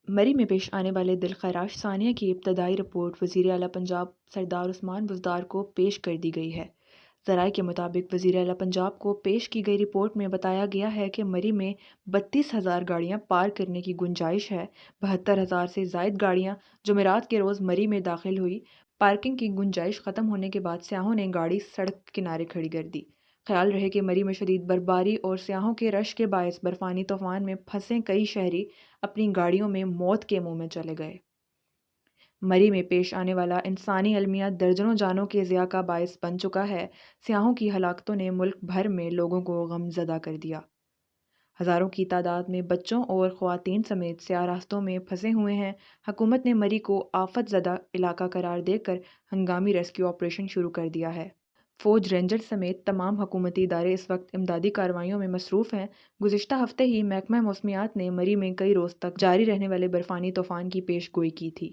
मरी में पेश आने वाले दिलखराश सानिया की इब्तदाई रिपोर्ट वज़ीर आला पंजाब सरदार उस्मान बुज़दार को पेश कर दी गई है। ज़राए के मुताबिक वज़ीर आला पंजाब को पेश की गई रिपोर्ट में बताया गया है कि मरी में 32,000 गाड़ियाँ पार करने की गुंजाइश है। 72,000 से ज़ायद गाड़ियाँ जुमेरात के रोज़ मरी में दाखिल हुई। पार्किंग की गुंजाइश ख़त्म होने के बाद सयाहों ने गाड़ी सड़क किनारे खड़ी कर दी। ख्याल रहे कि मरी में शदीद बर्फबारी और सयाहों के रश के बायस बर्फानी तूफान में फंसे कई शहरी अपनी गाड़ियों में मौत के मुंह में चले गए। मरी में पेश आने वाला इंसानी अलमिया दर्जनों जानों के ज़िया का बायस बन चुका है। सयाहों की हलाकतों ने मुल्क भर में लोगों को गमज़दा कर दिया। हज़ारों की तादाद में बच्चों और ख़वातीन समेत स्याह रास्तों में फंसे हुए हैं। हुकूमत ने मरी को आफत ज़दा इलाका करार देकर हंगामी रेस्क्यू ऑपरेशन शुरू कर दिया है। फ़ौज, रेंजर समेत तमाम हुकूमती इदारे इस वक्त इमदादी कार्रवाइयों में मसरूफ़ हैं। गुज़िश्ता हफ्ते ही महकमा मौसमियात ने मरी में कई रोज़ तक जारी रहने वाले बर्फानी तूफ़ान की पेश गोई की थी।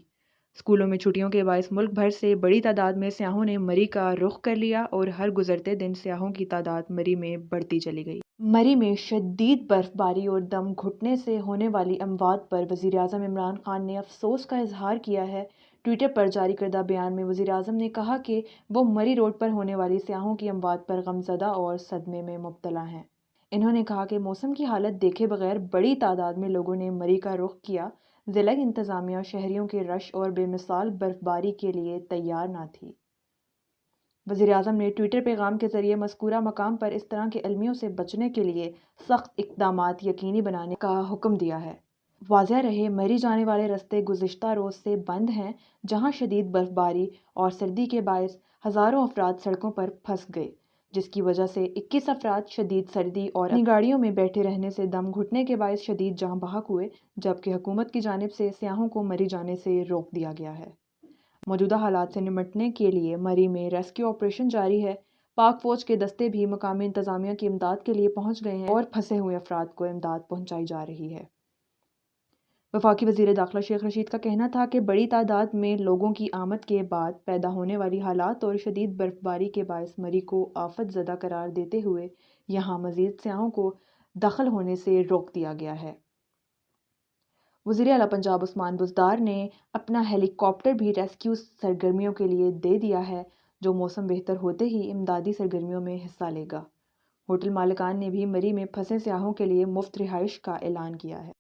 स्कूलों में छुट्टियों के बायस मुल्क भर से बड़ी तादाद में सयाहों ने मरी का रुख कर लिया और हर गुजरते दिन सयाहों की तादाद मरी में बढ़ती चली गई। मरी में शदीद बर्फबारी और दम घुटने से होने वाली अमवात पर वज़ीर आज़म इमरान खान ने अफसोस का इजहार किया है। ट्विटर पर जारी करदा बयान में वज़ीर आज़म ने कहा कि वो मरी रोड पर होने वाली सयाहों की अमवात पर गमज़दा और सदमे में मुब्तला हैं। इन्होंने कहा कि मौसम की हालत देखे बगैर बड़ी तादाद में लोगों ने मरी का रुख किया। ज़िला इंतज़ामिया शहरियों के रश और बेमिसाल बर्फबारी के लिए तैयार न थी। वज़ीर आज़म ने ट्विटर पैगाम के ज़रिए मज़कूरा मकाम पर इस तरह के अलमियों से बचने के लिए सख्त इक़दामात यकीनी बनाने का हुक्म दिया है। वाज़ेह रहे मरी जाने वाले रास्ते गुज़िश्ता रोज़ से बंद हैं, जहाँ शदीद बर्फबारी और सर्दी के बायस हज़ारों अफराद सड़कों पर फंस गए, जिसकी वजह से 21 अफराद शदीद सर्दी और अपनी गाड़ियों में बैठे रहने से दम घुटने के बायस शदीद जाँ बहक हुए, जबकि हुकूमत की जानिब से सयाहों को मरी जाने से रोक दिया गया है। मौजूदा हालात से निपटने के लिए मरी में रेस्क्यू ऑपरेशन जारी है। पाक फ़ौज के दस्ते भी मकामी इंतज़ामिया की इमदाद के लिए पहुँच गए हैं और फंसे हुए अफराद को इमदाद पहुँचाई जा रही है। वफाकी वज़ीर दाखिला शेख रशीद का कहना था कि बड़ी तादाद में लोगों की आमद के बाद पैदा होने वाली हालात और शदीद बर्फबारी के बायस मरी को आफत ज़दा करार देते हुए यहाँ मज़ीद सयाहों को दखल होने से रोक दिया गया है। वज़ीर आला पंजाब उस्मान बुज़दार ने अपना हेलीकॉप्टर भी रेस्क्यू सरगर्मियों के लिए दे दिया है, जो मौसम बेहतर होते ही इमदादी सरगर्मियों में हिस्सा लेगा। होटल मालिकान ने भी मरी में फंसे सयाहों के लिए मुफ्त रिहाइश का ऐलान किया है।